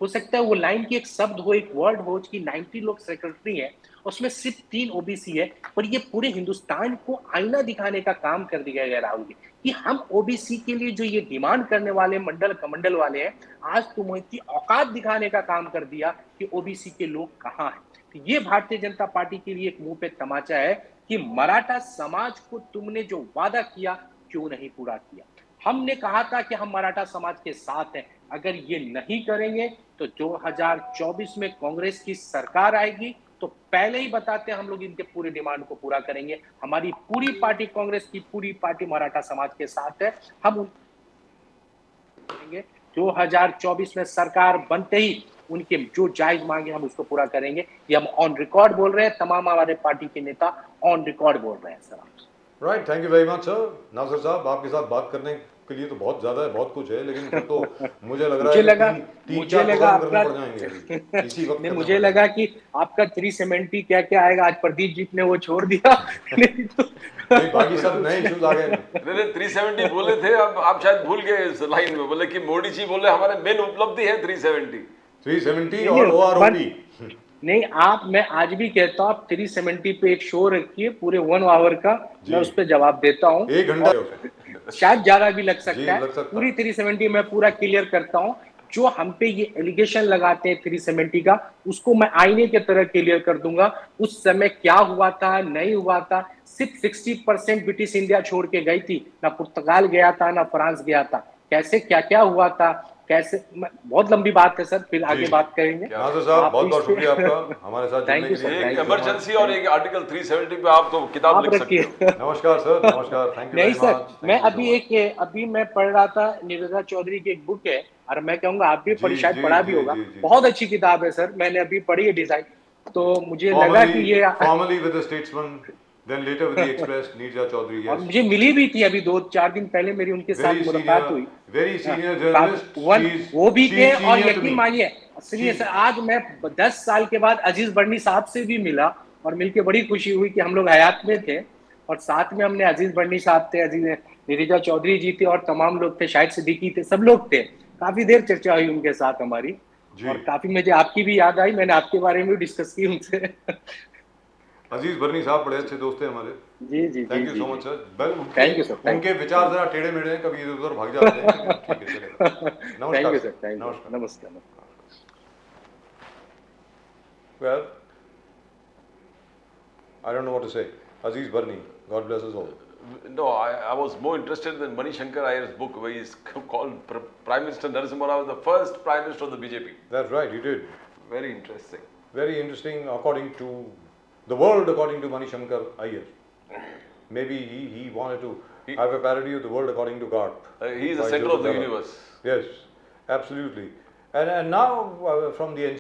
हो सकता है वो लाइन की एक शब्द हो, एक वर्ड हो कि 90 लोग सेक्रेटरी है, उसमें सिर्फ 3 ओबीसी है, पर ये पूरे हिंदुस्तान को आईना दिखाने का काम कर दिया गया राहुल जी कि हम ओबीसी के लिए जो ये डिमांड करने वाले मंडल कमंडल वाले हैं, आज तुम्हारी औकात दिखाने का काम कर दिया कि ओबीसी के लोग कहाँ हैं। तो ये भारतीय जनता पार्टी के लिए एक मुंह पे तमाचा है कि मराठा समाज को तुमने जो वादा किया क्यों नहीं पूरा किया। हमने कहा था कि हम मराठा समाज के साथ हैं, अगर ये नहीं करेंगे तो 2024 में कांग्रेस की सरकार आएगी, तो पहले ही बताते हैं हम लोग इनके पूरे डिमांड को पूरा करेंगे। हमारी पूरी पार्टी, कांग्रेस की पूरी पार्टी मराठा समाज के साथ है। हम करेंगे 2024 में सरकार बनते ही उनके जो जायज मांगे हम उसको पूरा करेंगे। ये हम ऑन रिकॉर्ड बोल रहे हैं, तमाम हमारे पार्टी के नेता ऑन रिकॉर्ड बोल रहे हैं sir. Right, thank you very much sir. Nasir साहब, आपके साथ बात करने के लिए तो बहुत ज्यादा है, बहुत कुछ है, लेकिन फिर तो मुझे लग रहा है मुझे लगा आपका मुझे लगा कि आपका 370 क्या क्या आएगा। आज प्रदीप जी ने वो छोड़ दिया नहीं तो बाकी सब नए इश्यूज आ गए। 370 बोले थे, अब आप शायद भूल गए इस लाइन में। बोले कि मोदी जी बोले हमारे मेन उपलब्धि है 370 और ओआरओपी। नहीं, मैं आज भी कहता हूँ आप 370 पे एक शो रखिए पूरे 1 आवर का, मैं उस पर जवाब देता हूँ। 1 घंटा शायद ज्यादा भी लग सकता है। लग सकता पूरी 370 मैं पूरा क्लियर करता हूँ। जो हम पे ये एलिगेशन लगाते हैं 370 का, उसको मैं आईने की तरह क्लियर कर दूंगा। उस समय क्या हुआ था, नहीं हुआ था। सिर्फ 60% ब्रिटिश इंडिया छोड़ के गई थी, ना पुर्तगाल गया था, ना फ्रांस गया था। कैसे क्या क्या हुआ था, कैसे, बहुत लंबी बात है सर, फिर आगे बात करेंगे। नासिर साहब, बहुत बहुत शुक्रिया आपका हमारे साथ जुड़ने के लिए। एक इमरजेंसी और एक आर्टिकल 370 पे आप तो किताब लिख सकते हो। नमस्कार सर, नमस्कार, थैंक यू नहीं वेरी सर, मच। मैं अभी मैं पढ़ रहा था, नीरजा चौधरी की एक बुक है, और मैं कहूंगा आप भी शायद पढ़ा भी होगा। बहुत अच्छी किताब है सर, मैंने अभी पढ़ी है डिजाइन, तो मुझे लगा कि ये formally with the Statesman, then later with the Express, Neerja Chaudhary. और मुझे मिली भी थी अभी 2-4 दिन पहले, मेरी उनके साथ मुलाकात हुई। वेरी सीनियर जर्नलिस्ट वो भी थे, और यकीन मानिए सर, आज मैं 10 साल के बाद अजीज बर्नी साहब से भी मिला, और मिलके बड़ी खुशी हुई कि हम लोग हयात में थे, और साथ में हमने अजीज बर्नी साहब थे, नीरजा चौधरी जी थे, और तमाम लोग थे, शाहिद सिद्दीकी थे, सब लोग थे। काफी देर चर्चा हुई उनके साथ हमारी, और काफी मुझे आपकी भी याद आई, मैंने आपके बारे में भी डिस्कस की उनसे। अजीज बर्नी साहब बड़े अच्छे दोस्त हैं हमारे। जी, thank you so much sir. Thank you sir. उनके विचार जरा टेढ़े मेढ़े हैं, कभी इधर उधर भाग जाते हैं। ठीक है, चलेगा। थैंक यू सर, नमस्कार। Well, I don't know what to say. Aziz Barni, God bless us all. No, I was more interested in Mani Shankar Iyer's book, where he's called Prime Minister Narasimha Rao was the first Prime Minister of the BJP. That's right, he did. Very interesting. Very interesting, according to the world, according to Mani Shankar Iyer. Maybe he wanted to have a parody of the world according to Garp. He is the center of the universe. Yes, absolutely. And now from the